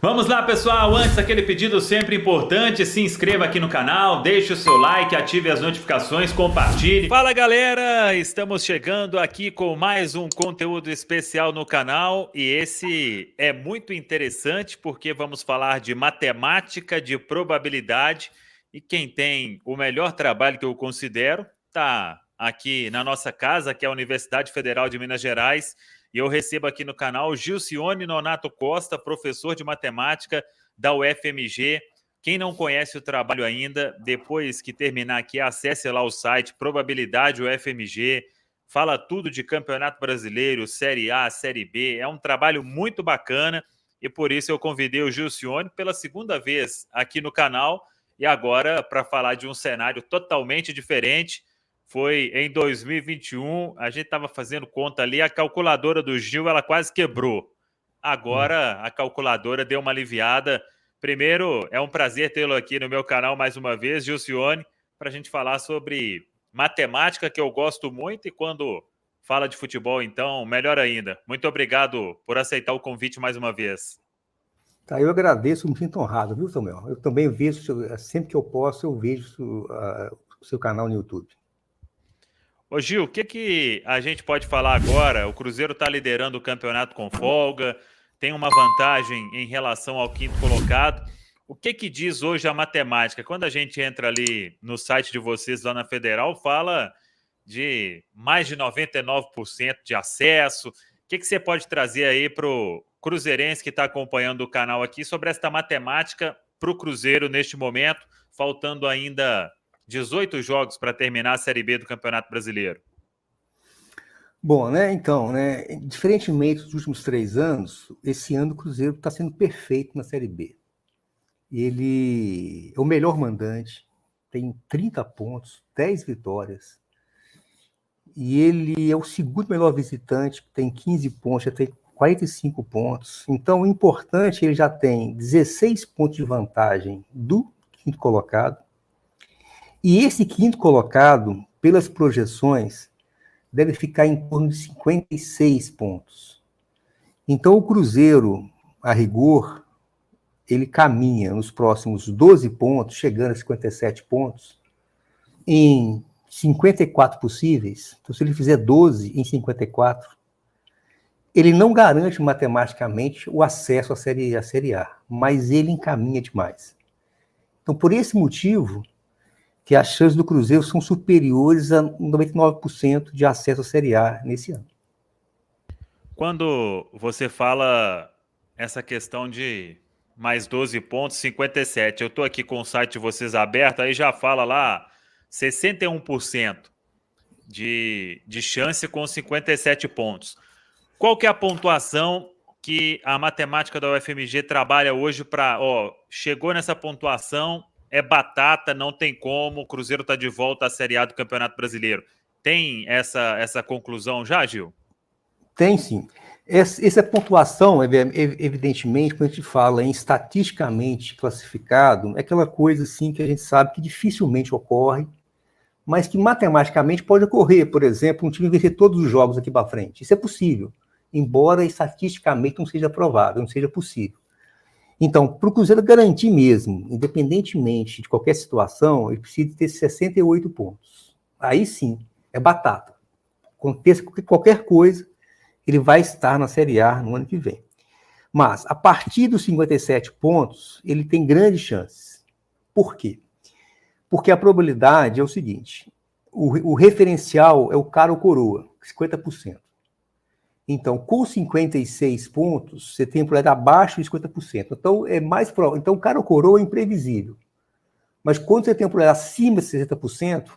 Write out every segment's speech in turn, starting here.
Vamos lá, pessoal. Antes, aquele pedido sempre importante, se inscreva aqui no canal, deixe o seu like, ative as notificações, compartilhe. Fala, galera! Estamos chegando aqui com mais um conteúdo especial no canal e esse é muito interessante porque vamos falar de matemática, de probabilidade e quem tem o melhor trabalho que eu considero está aqui na nossa casa, que é a Universidade Federal de Minas Gerais. E eu recebo aqui no canal Gilcione Nonato Costa, professor de matemática da UFMG. Quem não conhece o trabalho ainda, depois que terminar aqui, acesse lá o site Probabilidade UFMG. Fala tudo de Campeonato Brasileiro, Série A, Série B. É um trabalho muito bacana e por isso eu convidei o Gilcione pela segunda vez aqui no canal e agora para falar de um cenário totalmente diferente. Foi em 2021, a gente estava fazendo conta ali, a calculadora do Gil, ela quase quebrou. Agora, a calculadora deu uma aliviada. Primeiro, é um prazer tê-lo aqui no meu canal mais uma vez, Gilcione, para a gente falar sobre matemática, que eu gosto muito, e quando fala de futebol, então, melhor ainda. Muito obrigado por aceitar o convite mais uma vez. Tá, eu agradeço, me sinto honrado, viu, Samuel? Eu também vejo, sempre que eu posso, eu vejo o seu canal no YouTube. Ô Gil, o que a gente pode falar agora? O Cruzeiro está liderando o campeonato com folga, tem uma vantagem em relação ao quinto colocado. O que diz hoje a matemática? Quando a gente entra ali no site de vocês lá na Federal, fala de mais de 99% de acesso. O que você pode trazer aí para o cruzeirense que está acompanhando o canal aqui sobre esta matemática para o Cruzeiro neste momento, faltando ainda 18 jogos para terminar a Série B do Campeonato Brasileiro? Bom, então, diferentemente dos últimos 3 anos, esse ano o Cruzeiro está sendo perfeito na Série B. Ele é o melhor mandante, tem 30 pontos, 10 vitórias, e ele é o segundo melhor visitante, tem 15 pontos, já tem 45 pontos. Então, o importante, ele já tem 16 pontos de vantagem do quinto colocado, e esse quinto colocado, pelas projeções, deve ficar em torno de 56 pontos. Então, o Cruzeiro, a rigor, ele caminha nos próximos 12 pontos, chegando a 57 pontos, em 54 possíveis. Então, se ele fizer 12 em 54, ele não garante matematicamente o acesso à Série A, mas ele encaminha demais. Então, por esse motivo, que as chances do Cruzeiro são superiores a 99% de acesso à Série A nesse ano. Quando você fala essa questão de mais 12 pontos, 57, eu estou aqui com o site de vocês aberto, aí já fala lá 61% de chance com 57 pontos. Qual que é a pontuação que a matemática da UFMG trabalha hoje para, chegou nessa pontuação, é batata, não tem como, o Cruzeiro está de volta à Série A do Campeonato Brasileiro. Tem essa conclusão já, Gil? Tem sim. Essa pontuação, evidentemente, quando a gente fala em estatisticamente classificado, é aquela coisa assim que a gente sabe que dificilmente ocorre, mas que matematicamente pode ocorrer. Por exemplo, um time vencer todos os jogos aqui para frente. Isso é possível, embora estatisticamente não seja provável, não seja possível. Então, para o Cruzeiro garantir mesmo, independentemente de qualquer situação, ele precisa ter 68 pontos. Aí sim, é batata. Aconteça qualquer coisa, ele vai estar na Série A no ano que vem. Mas, a partir dos 57 pontos, ele tem grandes chances. Por quê? Porque a probabilidade é o seguinte, o referencial é o cara ou coroa, 50%. Então, com 56 pontos, você tem a probabilidade abaixo de 50%. Então, é mais provável. Então, o cara ou coroa é imprevisível. Mas quando você tem a probabilidade acima de 60%,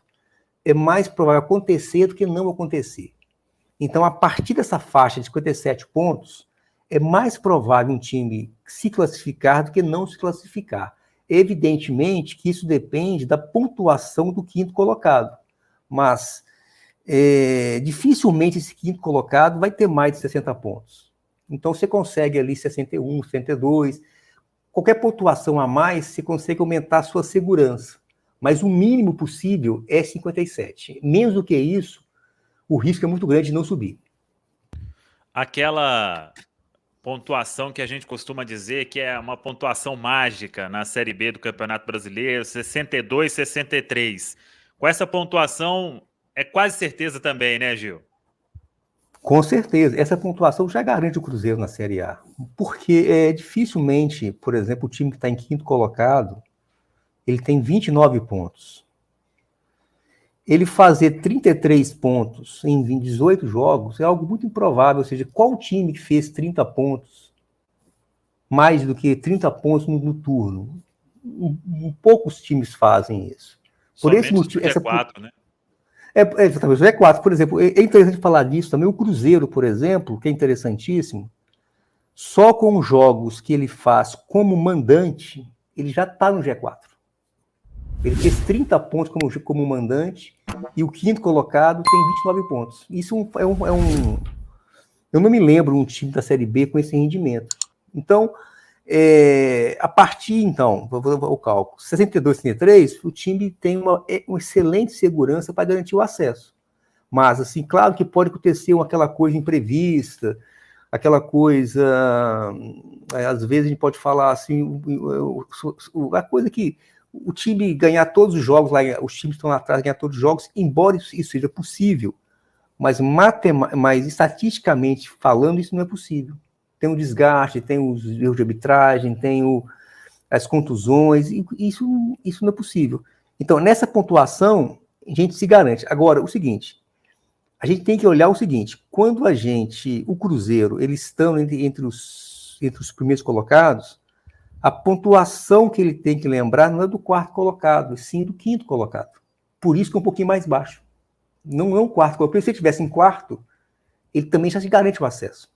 é mais provável acontecer do que não acontecer. Então, a partir dessa faixa de 57 pontos, é mais provável um time se classificar do que não se classificar. Evidentemente que isso depende da pontuação do quinto colocado, mas dificilmente esse quinto colocado vai ter mais de 60 pontos. Então, você consegue ali 61, 62, qualquer pontuação a mais, você consegue aumentar a sua segurança, mas o mínimo possível é 57. Menos do que isso, o risco é muito grande de não subir. Aquela pontuação que a gente costuma dizer que é uma pontuação mágica na Série B do Campeonato Brasileiro, 62, 63. Com essa pontuação, é quase certeza também, né, Gil? Com certeza. Essa pontuação já garante o Cruzeiro na Série A. Porque dificilmente, por exemplo, o time que está em quinto colocado, ele tem 29 pontos. Ele fazer 33 pontos em 18 jogos é algo muito improvável. Ou seja, qual time que fez 30 pontos, mais do que 30 pontos no turno? Poucos times fazem isso. Por Somente esse motivo, o G4, né? Exatamente, o G4, por exemplo, é interessante falar disso também. O Cruzeiro, por exemplo, que é interessantíssimo, só com os jogos que ele faz como mandante, ele já está no G4. Ele fez 30 pontos como mandante e o quinto colocado tem 29 pontos. Isso eu não me lembro um time da Série B com esse rendimento. Então, a partir, então, o cálculo, 62, 63, o time tem uma excelente segurança para garantir o acesso. Mas, assim, claro que pode acontecer aquela coisa imprevista, aquela coisa, às vezes a gente pode falar assim, a coisa que o time ganhar todos os jogos, lá, os times que estão lá atrás ganhar todos os jogos, embora isso seja possível, mas estatisticamente falando, isso não é possível. Tem o desgaste, tem os erros de arbitragem, tem as contusões, e isso não é possível. Então, nessa pontuação, a gente se garante. Agora, o seguinte, a gente tem que olhar o seguinte, quando o Cruzeiro, eles estão entre os primeiros colocados, a pontuação que ele tem que lembrar não é do quarto colocado, sim do quinto colocado. Por isso que é um pouquinho mais baixo. Não é um quarto colocado. Se ele estivesse em quarto, ele também já se garante o acesso.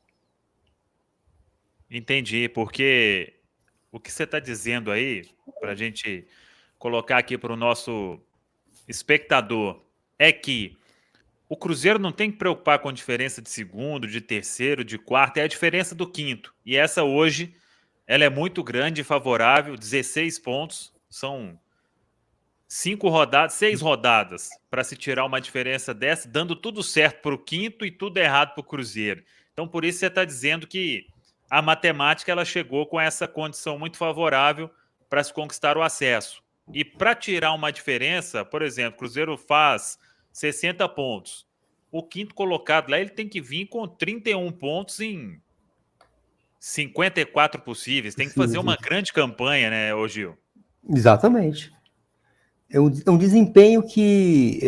Entendi, porque o que você está dizendo aí, para a gente colocar aqui para o nosso espectador, é que o Cruzeiro não tem que preocupar com a diferença de segundo, de terceiro, de quarto, é a diferença do quinto. E essa hoje, ela é muito grande e favorável, 16 pontos, são 6 rodadas para se tirar uma diferença dessa, dando tudo certo para o quinto e tudo errado para o Cruzeiro. Então, por isso você está dizendo que a matemática ela chegou com essa condição muito favorável para se conquistar o acesso. E para tirar uma diferença, por exemplo, o Cruzeiro faz 60 pontos. O quinto colocado lá, ele tem que vir com 31 pontos em 54 possíveis. Tem que fazer uma grande campanha, né, ô Gil? Exatamente. É um desempenho que,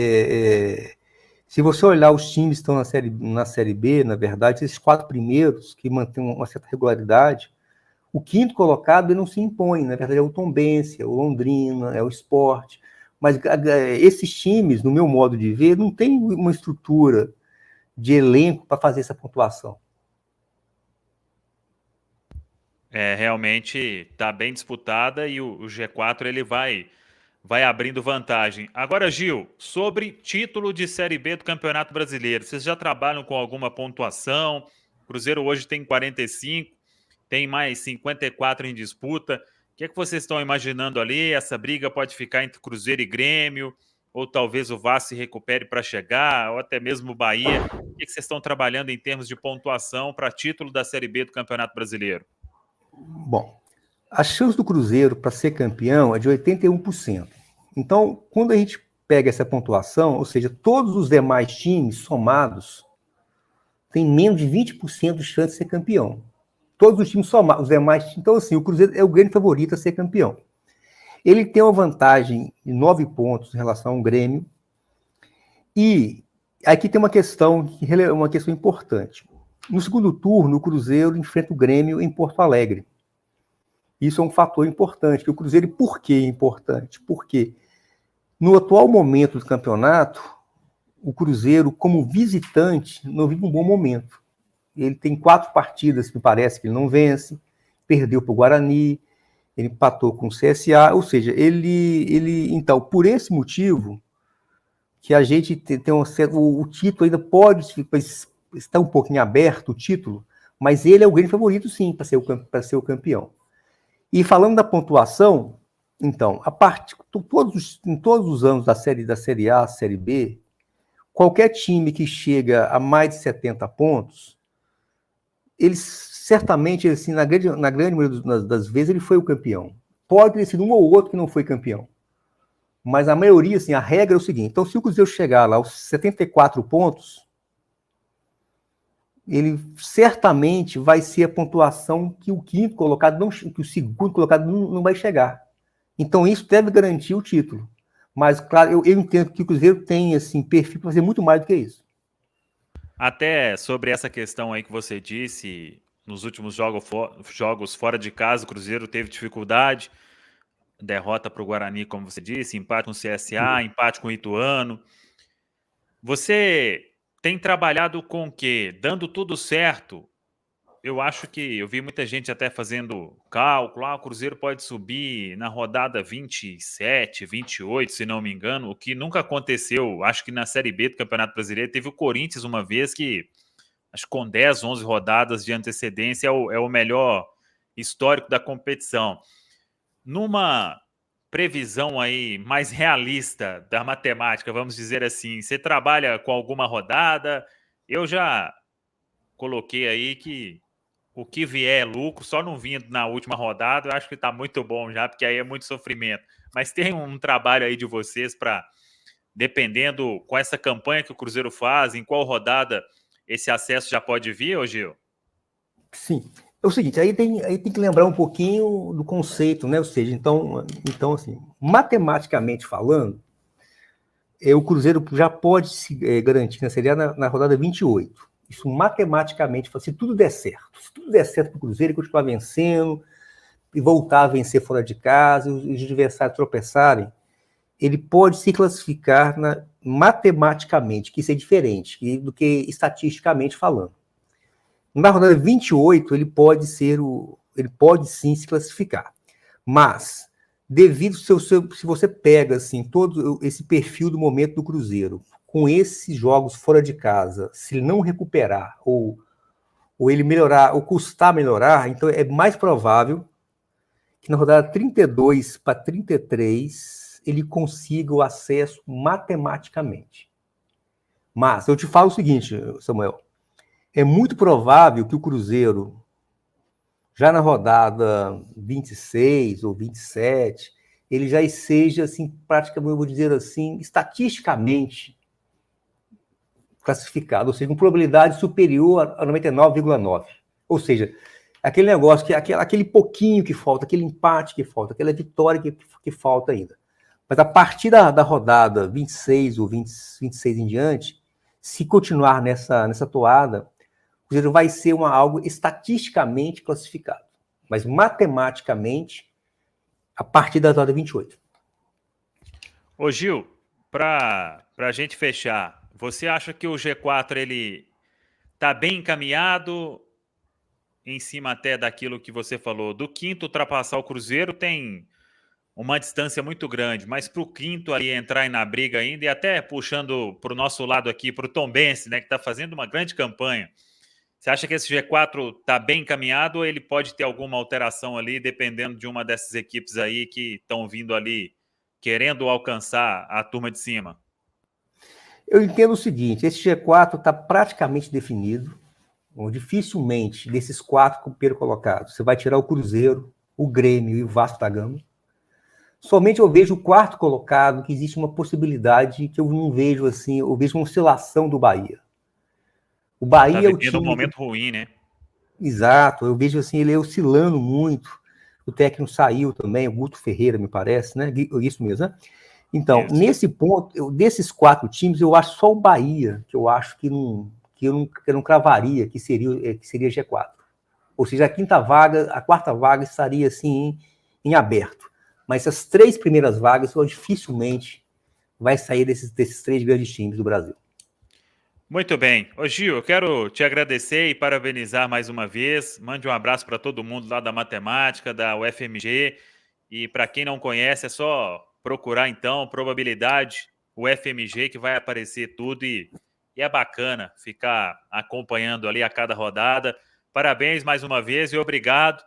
se você olhar os times que estão na série B, na verdade, esses 4 primeiros, que mantêm uma certa regularidade, o quinto colocado ele não se impõe. Na verdade, é o Tombense, é o Londrina, é o Sport. Mas esses times, no meu modo de ver, não tem uma estrutura de elenco para fazer essa pontuação. Realmente está bem disputada e o G4 ele vai abrindo vantagem. Agora, Gil, sobre título de Série B do Campeonato Brasileiro, vocês já trabalham com alguma pontuação? O Cruzeiro hoje tem 45, tem mais 54 em disputa. O que é que vocês estão imaginando ali? Essa briga pode ficar entre Cruzeiro e Grêmio, ou talvez o Vasco se recupere para chegar, ou até mesmo o Bahia. O que vocês estão trabalhando em termos de pontuação para título da Série B do Campeonato Brasileiro? Bom, a chance do Cruzeiro para ser campeão é de 81%. Então, quando a gente pega essa pontuação, ou seja, todos os demais times somados têm menos de 20% de chance de ser campeão. Todos os times somados, os demais. Então, assim, o Cruzeiro é o grande favorito a ser campeão. Ele tem uma vantagem de 9 pontos em relação ao Grêmio. E aqui tem uma questão importante. No segundo turno, o Cruzeiro enfrenta o Grêmio em Porto Alegre. Isso é um fator importante. O Cruzeiro, por que é importante? Porque no atual momento do campeonato, o Cruzeiro, como visitante, não vive um bom momento. Ele tem 4 partidas, me parece, que ele não vence, perdeu para o Guarani, ele empatou com o CSA, ou seja, então, por esse motivo, que a gente tem o título ainda pode estar um pouquinho aberto, o título, mas ele é o grande favorito, sim, para ser o campeão. E falando da pontuação, então, em todos os anos da Série A, Série B, qualquer time que chega a mais de 70 pontos, eles certamente, assim, na grande maioria das vezes, ele foi o campeão. Pode ter sido um ou outro que não foi campeão. Mas a maioria, assim, a regra é o seguinte. Então, se o Cruzeiro chegar lá aos 74 pontos, ele certamente vai ser a pontuação que o quinto colocado, não, que o segundo colocado não vai chegar. Então, isso deve garantir o título. Mas, claro, eu entendo que o Cruzeiro tem, assim, perfil para fazer muito mais do que isso. Até sobre essa questão aí que você disse, nos últimos jogos fora de casa, o Cruzeiro teve dificuldade, derrota para o Guarani, como você disse, empate com o CSA, empate com o Ituano. Você tem trabalhado com o quê? Dando tudo certo. Eu acho que eu vi muita gente até fazendo cálculo, o Cruzeiro pode subir na rodada 27, 28, se não me engano, o que nunca aconteceu, acho que na Série B do Campeonato Brasileiro, teve o Corinthians uma vez que, acho que com 10, 11 rodadas de antecedência, é o melhor histórico da competição. Numa previsão aí mais realista da matemática, vamos dizer assim, você trabalha com alguma rodada? Eu já coloquei aí que o que vier é lucro, só não vindo na última rodada, eu acho que está muito bom já, porque aí é muito sofrimento. Mas tem um trabalho aí de vocês para, dependendo com essa campanha que o Cruzeiro faz, em qual rodada esse acesso já pode vir, ô Gil? Sim. É o seguinte, aí tem que lembrar um pouquinho do conceito, né? Ou seja, então assim, matematicamente falando, o Cruzeiro já pode se garantir na Série A na rodada 28. Isso matematicamente, se tudo der certo. Se tudo der certo para o Cruzeiro e continuar vencendo, e voltar a vencer fora de casa, e os adversários tropeçarem, ele pode se classificar matematicamente, que isso é diferente do que estatisticamente falando. Na rodada 28, ele pode sim se classificar. Mas, devido se você pega assim, todo esse perfil do momento do Cruzeiro, com esses jogos fora de casa, se ele não recuperar, ou ele melhorar, ou custar melhorar, então é mais provável que na rodada 32 para 33 ele consiga o acesso matematicamente. Mas eu te falo o seguinte, Samuel, é muito provável que o Cruzeiro, já na rodada 26 ou 27, ele já seja, assim, praticamente, eu vou dizer assim, estatisticamente classificado, ou seja, com probabilidade superior a 99,9. Ou seja, aquele negócio, aquele pouquinho que falta, aquele empate que falta, aquela vitória que falta ainda. Mas a partir da rodada 26 ou 26 em diante, se continuar nessa toada, o Cruzeiro vai ser algo estatisticamente classificado, mas matematicamente, a partir da rodada 28. Ô Gil, para a gente fechar, você acha que o G4 ele está bem encaminhado, em cima até daquilo que você falou, do quinto ultrapassar o Cruzeiro tem uma distância muito grande, mas para o quinto ali entrar na briga ainda, e até puxando para o nosse lado aqui, para o Tombense, né, que está fazendo uma grande campanha, você acha que esse G4 está bem encaminhado ou ele pode ter alguma alteração ali, dependendo de uma dessas equipes aí que estão vindo ali, querendo alcançar a turma de cima? Eu entendo o seguinte, esse G4 está praticamente definido, dificilmente desses 4 primeiros colocados, você vai tirar o Cruzeiro, o Grêmio e o Vasco da Gama. Somente eu vejo o quarto colocado, que existe uma possibilidade que eu não vejo assim, eu vejo uma oscilação do Bahia. O Bahia Tá é o vivendo um time... momento ruim, né? Exato, eu vejo assim, ele oscilando muito. O técnico saiu também, o Guto Ferreira, me parece, né? Isso mesmo, né? Então, Isso. nesse ponto, desses 4 times, eu acho só o Bahia, que eu acho que eu não cravaria que seria G4. Ou seja, a quarta vaga estaria assim em aberto. Mas as 3 primeiras vagas, dificilmente vai sair desses 3 grandes times do Brasil. Muito bem. Ô Gil, eu quero te agradecer e parabenizar mais uma vez. Mande um abraço para todo mundo lá da matemática, da UFMG. E para quem não conhece, é só procurar então probabilidade UFMG que vai aparecer tudo e é bacana ficar acompanhando ali a cada rodada. Parabéns mais uma vez e obrigado.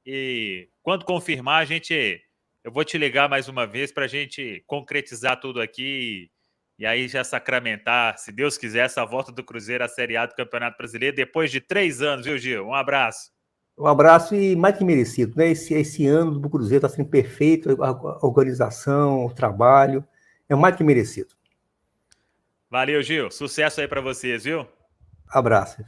E quando confirmar, eu vou te ligar mais uma vez para a gente concretizar tudo aqui e aí já sacramentar, se Deus quiser, essa volta do Cruzeiro à Série A do Campeonato Brasileiro depois de 3 anos, viu, Gil? Um abraço. Um abraço e mais que merecido, né? Esse ano do Cruzeiro está sendo perfeito, a organização, o trabalho, é mais que merecido. Valeu, Gil. Sucesso aí para vocês, viu? Abraço.